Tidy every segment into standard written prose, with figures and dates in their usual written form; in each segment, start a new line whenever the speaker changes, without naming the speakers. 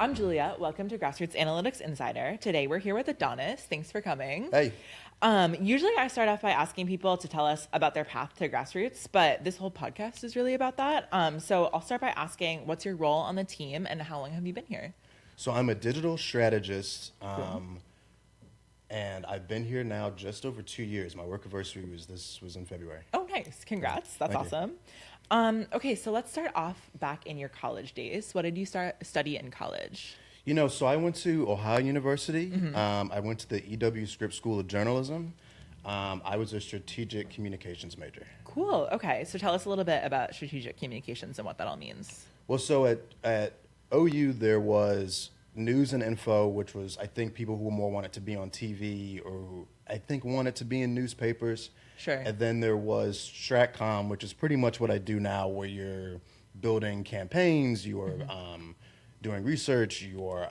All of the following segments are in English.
I'm Julia. Welcome to Grassroots Analytics Insider. Today we're here with Adonis. Thanks for coming.
Hey.
Usually I start off by asking people to tell us about their path to Grassroots, but this whole podcast is really about that. So I'll start by asking, what's your role on the team and how long have you been here?
So I'm a digital strategist,
Cool.
and I've been here now just over 2 years. My work anniversary was in February.
Oh, nice. Congrats. That's
Thank you.
awesome. Okay, so let's start off back in your college days. What did you study in college?
So I went to Ohio University. I went to the EW Scripps School of Journalism. I was a strategic communications major.
Cool. Okay, so tell us a little bit about strategic communications and what that all means.
Well, so at OU there was news and info, which was I think people who more wanted to be on TV or who I think wanted to be in newspapers.
Sure.
And then there was Stratcom, which is pretty much what I do now, where you're building campaigns, you're doing research, you're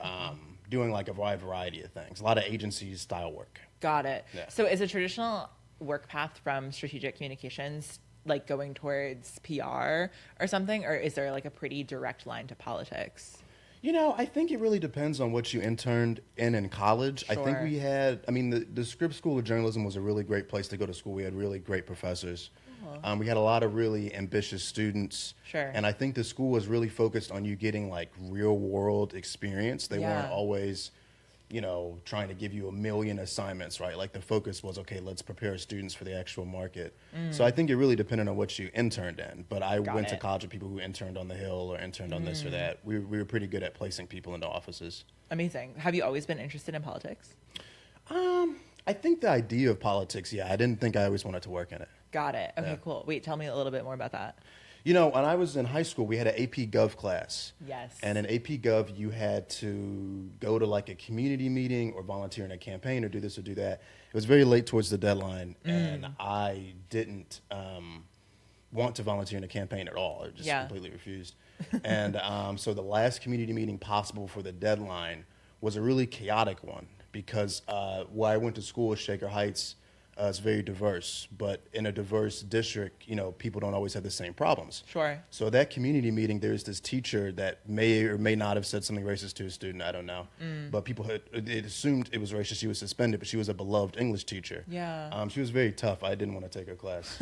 doing like a wide variety of things, a lot of agency style work.
Got it.
Yeah.
So is a traditional work path from strategic communications like going towards PR or something, or is there like a pretty direct line to politics?
I think it really depends on what you interned in college. I think
Sure.
the Scripps School of Journalism was a really great place to go to school. We had really great professors. We had a lot of really ambitious students.
Sure.
And I think the school was really focused on you getting like real world experience. They
Yeah.
weren't always, trying to give you a million assignments, right? Like the focus was, okay, let's prepare students for the actual market. So I think it really depended on what you interned in. But I
Got
went to
it.
college with people who interned on the Hill or interned on this or that. We were pretty good at placing people into offices.
Amazing. Have you always been interested in politics?
I think the idea of politics, I didn't think I always wanted to work in it.
Got it. Okay,
Yeah.
cool. Wait, tell me a little bit more about that.
When I was in high school, we had an AP Gov class.
Yes.
And in AP Gov, you had to go to like a community meeting or volunteer in a campaign or do this or do that. It was very late towards the deadline, and I didn't want to volunteer in a campaign at all. I just completely refused. And so the last community meeting possible for the deadline was a really chaotic one because where I went to school, Shaker Heights, it's very diverse, but in a diverse district, people don't always have the same problems.
Sure.
So that community meeting, there's this teacher that may or may not have said something racist to a student. I don't know, but people had assumed it was racist. She was suspended, but she was a beloved English teacher.
Yeah.
She was very tough. I didn't want to take her class,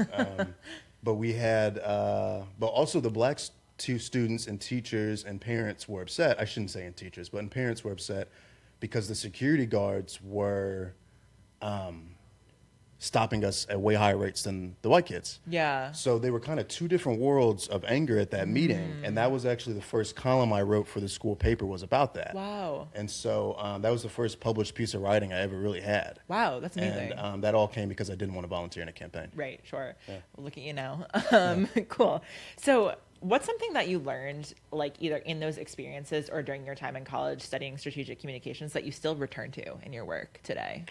but we had, but also the black two students and teachers and parents were upset. I shouldn't say and teachers, but and parents were upset because the security guards were stopping us at way higher rates than the white kids.
Yeah.
So they were kind of two different worlds of anger at that meeting. And that was actually the first column I wrote for the school paper was about that.
Wow.
And so that was the first published piece of writing I ever really had.
Wow, that's amazing.
And that all came because I didn't want to volunteer in a campaign.
Right, sure.
Yeah.
Well, look at you now. Cool. So what's something that you learned, like either in those experiences or during your time in college studying strategic communications that you still return to in your work today?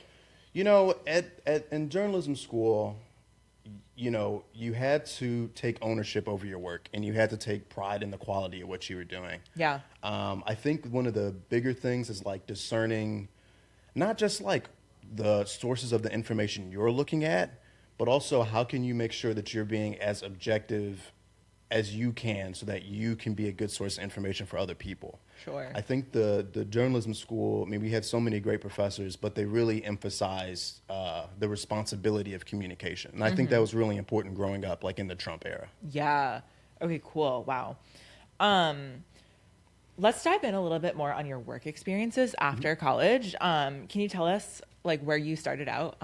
In journalism school, you had to take ownership over your work and you had to take pride in the quality of what you were doing.
Yeah.
I think one of the bigger things is like discerning not just like the sources of the information you're looking at, but also how can you make sure that you're being as objective as you can so that you can be a good source of information for other people.
Sure.
I think the journalism school, we had so many great professors, but they really emphasized the responsibility of communication. And I think that was really important growing up, like in the Trump era.
Yeah. Okay, cool. Wow. Let's dive in a little bit more on your work experiences after college. Can you tell us like where you started out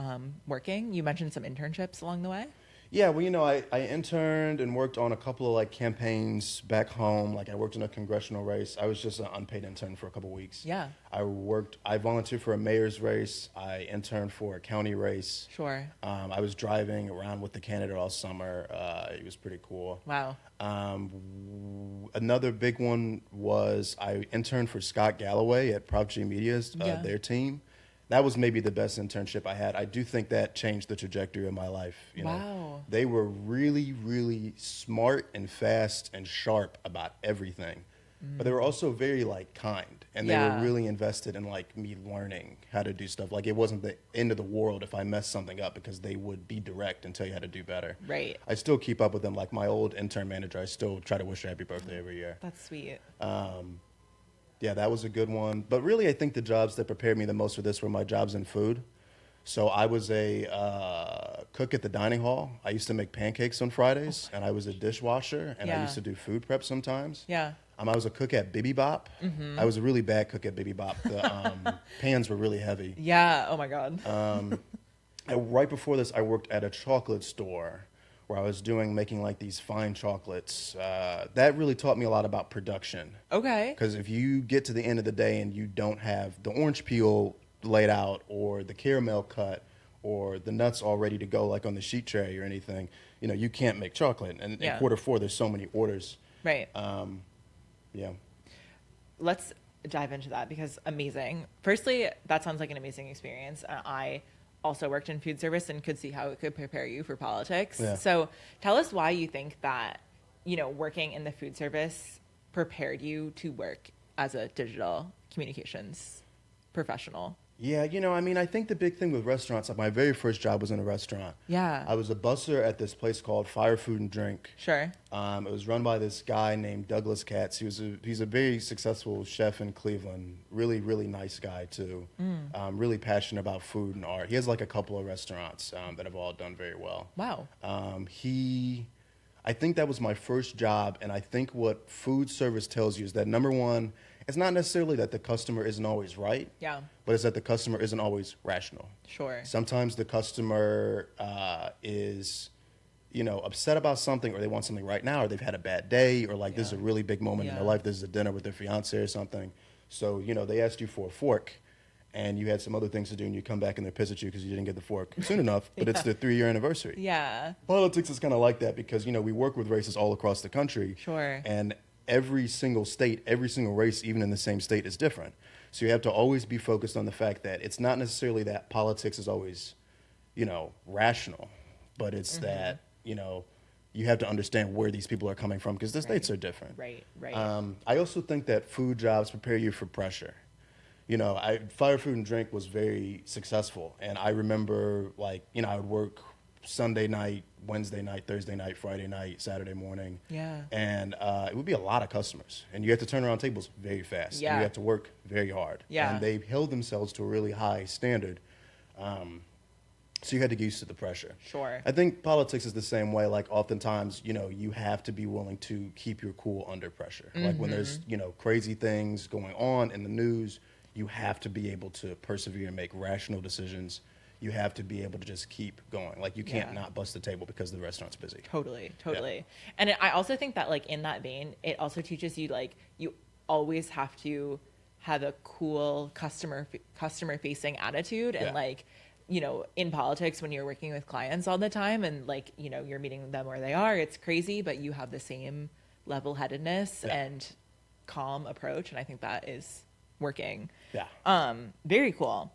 working? You mentioned some internships along the way.
Yeah, well, I interned and worked on a couple of like campaigns back home. Like I worked in a congressional race. I was just an unpaid intern for a couple of weeks.
Yeah.
I volunteered for a mayor's race. I interned for a county race.
Sure.
I was driving around with the candidate all summer. It was pretty cool.
Wow.
Another big one was I interned for Scott Galloway at Prop G Media's, their team. That was maybe the best internship I had. I do think that changed the trajectory of my life.
Wow.
They were really, really smart and fast and sharp about everything. But they were also very like kind, and they were really invested in like me learning how to do stuff. Like it wasn't the end of the world if I messed something up because they would be direct and tell you how to do better.
Right.
I still keep up with them. Like my old intern manager, I still try to wish her happy birthday every year.
That's sweet.
Yeah, that was a good one. But really, I think the jobs that prepared me the most for this were my jobs in food. So I was a cook at the dining hall. I used to make pancakes on Fridays, and I was a dishwasher, and I used
Yeah.
to do food prep sometimes.
Yeah.
I was a cook at Bibi Bop. I was a really bad cook at Bibi Bop. The pans were really heavy.
Yeah. Oh my God.
Right before this, I worked at a chocolate store where I was making like these fine chocolates. That really taught me a lot about production.
Okay.
Because if you get to the end of the day and you don't have the orange peel laid out or the caramel cut or the nuts all ready to go like on the sheet tray or anything, you can't make chocolate. And in
Yeah.
Q4, there's so many orders.
Right.
Yeah.
Let's dive into that because amazing. Firstly, that sounds like an amazing experience. I also worked in food service and could see how it could prepare you for politics.
Yeah.
So tell us why you think that, working in the food service prepared you to work as a digital communications professional.
Yeah, I think the big thing with restaurants, like my very first job was in a restaurant.
Yeah.
I was a busser at this place called Fire Food and Drink.
Sure.
It was run by this guy named Douglas Katz. He's a very successful chef in Cleveland. Really, really nice guy too. Really passionate about food and art. He has like a couple of restaurants that have all done very well.
Wow.
I think that was my first job, and I think what food service tells you is that number one, it's not necessarily that the customer isn't always right.
Yeah.
But it's that the customer isn't always rational.
Sure.
Sometimes the customer is, upset about something, or they want something right now, or they've had a bad day, or like this is a really big moment in their life. This is a dinner with their fiance or something. So, they asked you for a fork, and you had some other things to do, and you come back and they're pissed at you because you didn't get the fork soon enough, but it's their 3-year anniversary.
Yeah.
Politics is kind of like that because, we work with races all across the country.
Sure.
And every single state, every single race, even in the same state, is different. So you have to always be focused on the fact that it's not necessarily that politics is always, rational, but it's that, you have to understand where these people are coming from because the states are different.
Right.
I also think that food jobs prepare you for pressure. Fire Food and Drink was very successful. And I remember, I would work Sunday night, Wednesday night, Thursday night, Friday night, Saturday morning.
Yeah.
And it would be a lot of customers. And you had to turn around tables very fast.
Yeah.
And you had to work very hard.
Yeah.
And they held themselves to a really high standard. So you had to get used to the pressure.
Sure.
I think politics is the same way. Like oftentimes, you have to be willing to keep your cool under pressure. Like when there's, crazy things going on in the news, you have to be able to persevere and make rational decisions. You have to be able to just keep going. Like you can't not bust the table because the restaurant's busy.
Totally.
Yeah.
And I also think that in that vein, it also teaches you you always have to have a cool customer facing attitude and in politics when you're working with clients all the time and you're meeting them where they are, it's crazy, but you have the same level-headedness and calm approach, and I think that is working.
Yeah.
Very cool.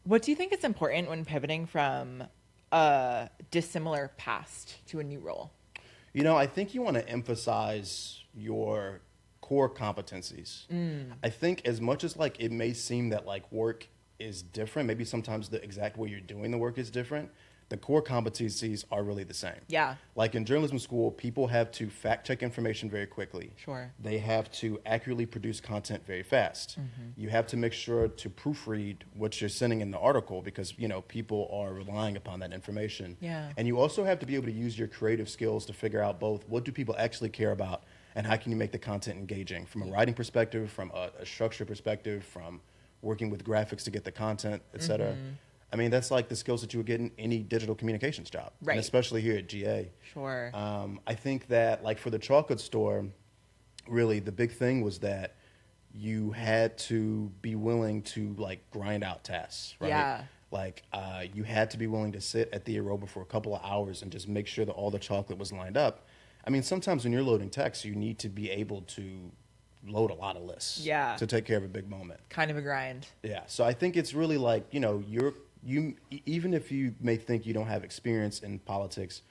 What do you think is important when pivoting from a dissimilar past to a new role?
I think you want to emphasize your core competencies. I think as much as it may seem that work is different, maybe sometimes the exact way you're doing the work is different, the core competencies are really the same.
Yeah.
Like in journalism school, people have to fact check information very quickly.
Sure.
They have to accurately produce content very fast. You have to make sure to proofread what you're sending in the article because, people are relying upon that information.
Yeah.
And you also have to be able to use your creative skills to figure out both what do people actually care about and how can you make the content engaging from a writing perspective, from a structure perspective, from working with graphics to get the content, et cetera. I mean, that's the skills that you would get in any digital communications job,
right?
And especially here at GA.
Sure.
I think that, for the chocolate store, really the big thing was that you had to be willing to grind out tasks, right?
Yeah.
You had to be willing to sit at the aeroba for a couple of hours and just make sure that all the chocolate was lined up. I mean, sometimes when you're loading text, you need to be able to load a lot of lists to take care of a big moment.
Kind of a grind.
Yeah. So I think it's really even if you may think you don't have experience in politics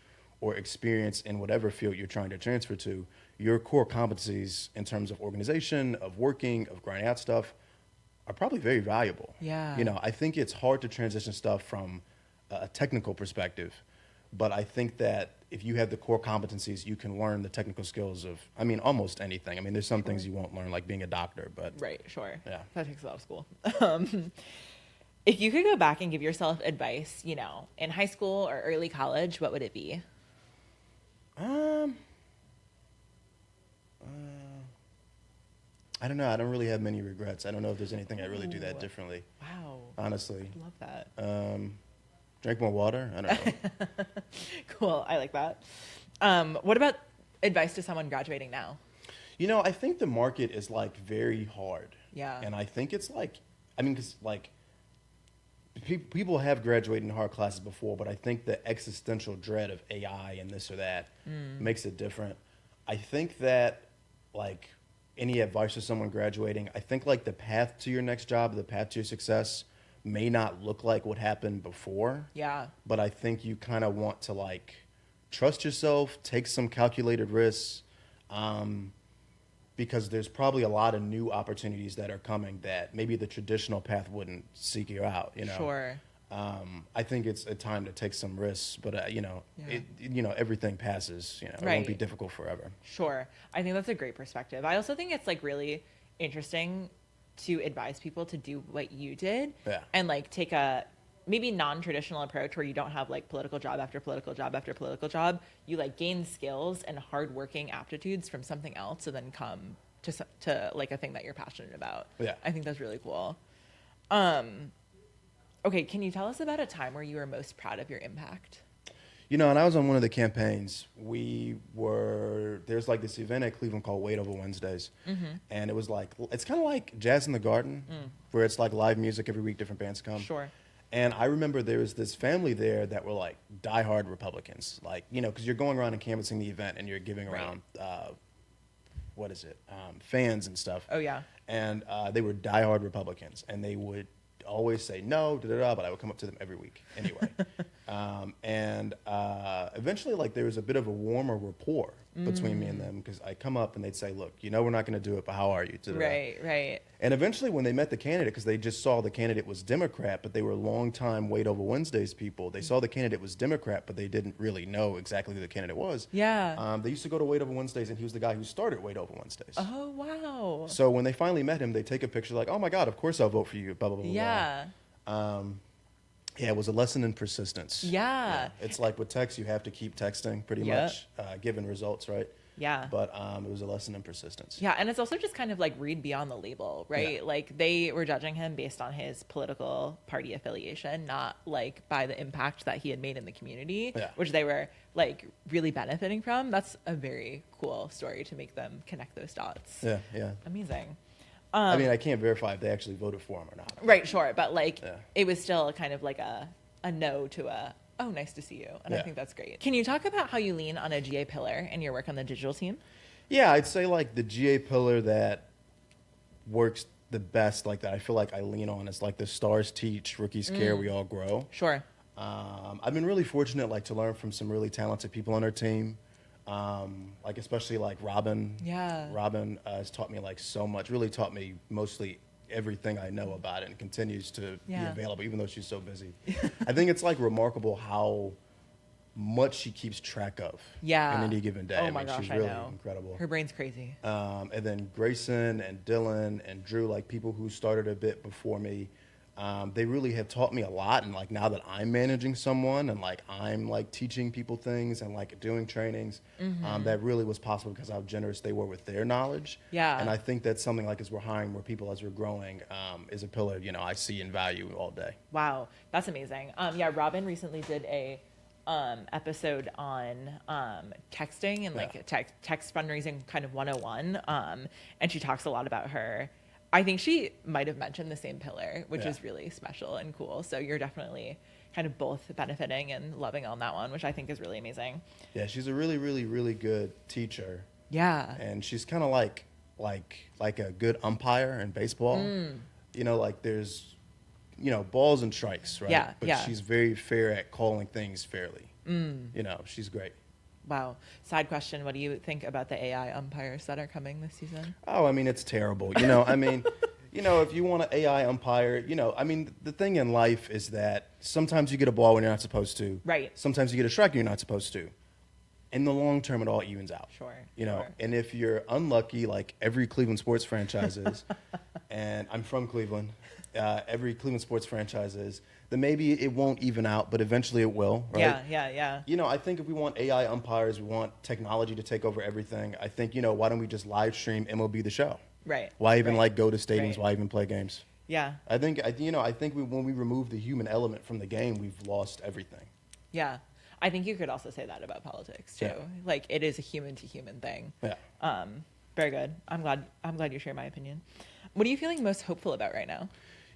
or experience in whatever field you're trying to transfer to, your core competencies in terms of organization, of working, of grinding out stuff are probably very valuable.
Yeah.
I think it's hard to transition stuff from a technical perspective, but I think that if you have the core competencies, you can learn the technical skills of, I mean, almost anything. I mean, there's some things you won't learn, like being a doctor, but.
Right, sure.
Yeah.
That takes a lot of school. If you could go back and give yourself advice, you know, in high school or early college, what would it be?
I don't know. I don't really have many regrets. I don't know if there's anything I really do that differently.
Wow.
Honestly.
Love that.
Drink more water? I don't know.
Cool. I like that. What about advice to someone graduating now?
You know, I think the market is like very hard.
Yeah.
And I think it's like, I mean, because like people have graduated in hard classes before, but I think the existential dread of AI and this or that makes it different. I think that like any advice to someone graduating, I think like the path to your next job, the path to your success may not look like what happened before.
Yeah.
But I think you kind of want to like trust yourself, take some calculated risks, because there's probably a lot of new opportunities that are coming that maybe the traditional path wouldn't seek you out, you know.
Sure.
I think it's a time to take some risks, but you know, everything passes. You know, it
Right.
won't be difficult forever.
Sure. I think that's a great perspective. I also think it's like really interesting to advise people to do what you did and like take a maybe non-traditional approach where you don't have like political job after political job after political job. You like gain skills and hardworking aptitudes from something else and then come to like a thing that you're passionate about.
Yeah.
I think that's really cool. Okay, can you tell us about a time where you were most proud of your impact?
You know, and I was on one of the campaigns. There's like this event at Cleveland called Wait Over Wednesdays. And it was like, it's kind of like Jazz in the Garden, where it's like live music every week, different bands come.
Sure.
And I remember there was this family there that were like diehard Republicans. Like, you know, because you're going around and canvassing the event and you're giving around, fans and stuff.
Oh, yeah.
And they were diehard Republicans. And they would always say no, but I would come up to them every week anyway. Eventually, like, there was a bit of a warmer rapport between me and them, because I come up and they'd say, look, you know, we're not going to do it, but how are you?
Right.
And eventually when they met the candidate, because they just saw the candidate was Democrat, but they were longtime Wait Over Wednesdays people, they saw the candidate was Democrat, but they didn't really know exactly who the candidate was.
Yeah.
They used to go to Wait Over Wednesdays, and he was the guy who started Wait Over Wednesdays.
Oh, wow.
So when they finally met him, they take a picture like, oh my God, of course I'll vote for you, blah, blah, blah, blah.
Yeah.
Yeah, it was a lesson in persistence.
Yeah.
It's like with text, you have to keep texting pretty much, given results, right?
Yeah.
But it was a lesson in persistence.
Yeah, and it's also just kind of like read beyond the label, right?
Yeah.
Like they were judging him based on his political party affiliation, not like by the impact that he had made in the community, which they were like really benefiting from. That's a very cool story to make them connect those dots.
Yeah.
Amazing.
I mean, I can't verify if they actually voted for him or not.
Right, sure. But like it was still kind of like a no to a, oh, nice to see you. And I think that's great. Can you talk about how you lean on a GA pillar in your work on the digital team?
Yeah, I'd say like the GA pillar that works the best, like that I feel like I lean on, is like the stars teach, rookies care, we all grow.
Sure.
I've been really fortunate like to learn from some really talented people on our team. Like especially like Robin.
Yeah.
Robin has taught me like so much, really taught me mostly everything I know about it, and continues to be available even though she's so busy. I think it's like remarkable how much she keeps track of in any given day.
Oh my gosh,
she's really
I know.
incredible.
Her brain's crazy.
And then Grayson and Dylan and Drew, like people who started a bit before me, they really have taught me a lot. And like now that I'm managing someone and like I'm like teaching people things and like doing trainings, that really was possible because of how generous they were with their knowledge.
Yeah.
And I think that's something like as we're hiring more people, as we're growing, is a pillar, you know, I see in value all day.
Wow, that's amazing. Robin recently did a episode on texting and like text fundraising kind of 101, and she talks a lot about her. I think she might have mentioned the same pillar, which is really special and cool. So you're definitely kind of both benefiting and loving on that one, which I think is really amazing. Yeah,
she's a really, really, really good teacher.
Yeah.
And she's kind of like a good umpire in baseball. You know, like there's, you know, balls and strikes, right?
Yeah,
but she's very fair at calling things fairly. You know, she's great.
Wow. Side question, what do you think about the AI umpires that are coming this season?
Oh, I mean, it's terrible. You know, I mean, you know, if you want an AI umpire, you know, I mean, the thing in life is that sometimes you get a ball when you're not supposed to.
Right.
Sometimes you get a strike when you're not supposed to. in the long term, it all evens out.
Sure.
You know,
sure.
and if you're unlucky, like every Cleveland sports franchise is, and I'm from Cleveland, every Cleveland sports franchise is, then maybe it won't even out, but eventually it will, right?
Yeah.
You know, I think if we want AI umpires, we want technology to take over everything. I think, you know, why don't we just live stream MLB The Show?
Right.
Why even
right.
like go to stadiums?
Right.
Why even play games?
Yeah.
I think, when we remove the human element from the game, we've lost everything.
Yeah. I think you could also say that about politics too.
Yeah.
Like it is a human to human thing.
Yeah.
Very good. I'm glad you share my opinion. What are you feeling most hopeful about right now?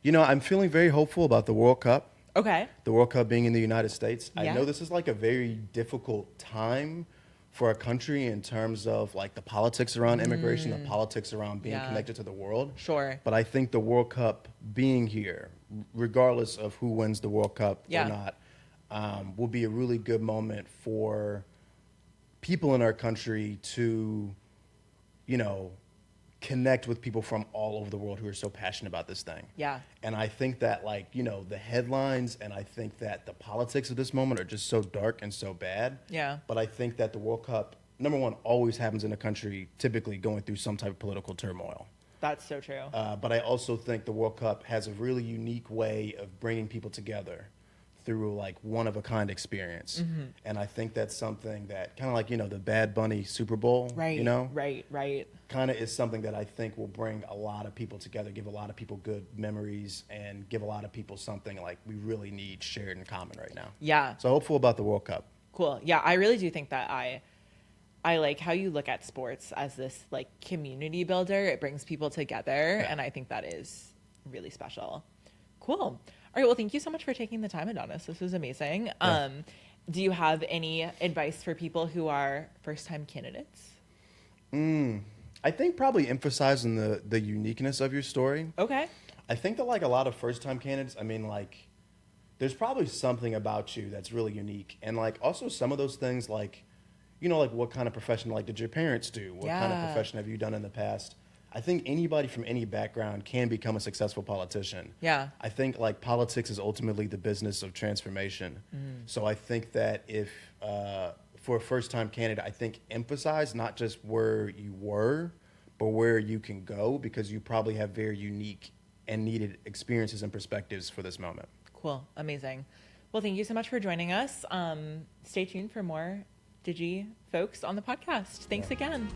You know, I'm feeling very hopeful about the World Cup.
Okay.
The World Cup being in the United States.
Yeah.
I know this is like a very difficult time for a country in terms of like the politics around immigration, the politics around being connected to the world.
Sure.
But I think the World Cup being here, regardless of who wins the World Cup or not, will be a really good moment for people in our country to, you know, connect with people from all over the world who are so passionate about this thing.
Yeah.
And I think that, like, you know, the headlines and I think that the politics of this moment are just so dark and so bad.
Yeah.
But I think that the World Cup, number one, always happens in a country typically going through some type of political turmoil.
That's so true.
But I also think the World Cup has a really unique way of bringing people together through like one of a kind experience. And I think that's something that kind of like, you know, the Bad Bunny Super Bowl,
Right.
you know?
Right.
Kind of is something that I think will bring a lot of people together, give a lot of people good memories, and give a lot of people something like we really need shared in common right now.
Yeah.
So hopeful about the World Cup.
Cool. Yeah, I really do think that I like how you look at sports as this like community builder. It brings people together, and I think that is really special. Cool. All right, well, thank you so much for taking the time, Adonis. This was amazing.
Yeah.
Do you have any advice for people who are first-time candidates?
I think probably emphasizing the uniqueness of your story.
Okay.
I think that like a lot of first-time candidates, I mean, like, there's probably something about you that's really unique. And like also some of those things like, you know, like what kind of profession like did your parents do? What kind of profession have you done in the past? I think anybody from any background can become a successful politician.
Yeah.
I think like politics is ultimately the business of transformation. So I think that if for a first-time candidate, I think emphasize not just where you were, but where you can go, because you probably have very unique and needed experiences and perspectives for this moment.
Cool. Amazing. Well, thank you so much for joining us. Stay tuned for more Digi folks on the podcast. Thanks again.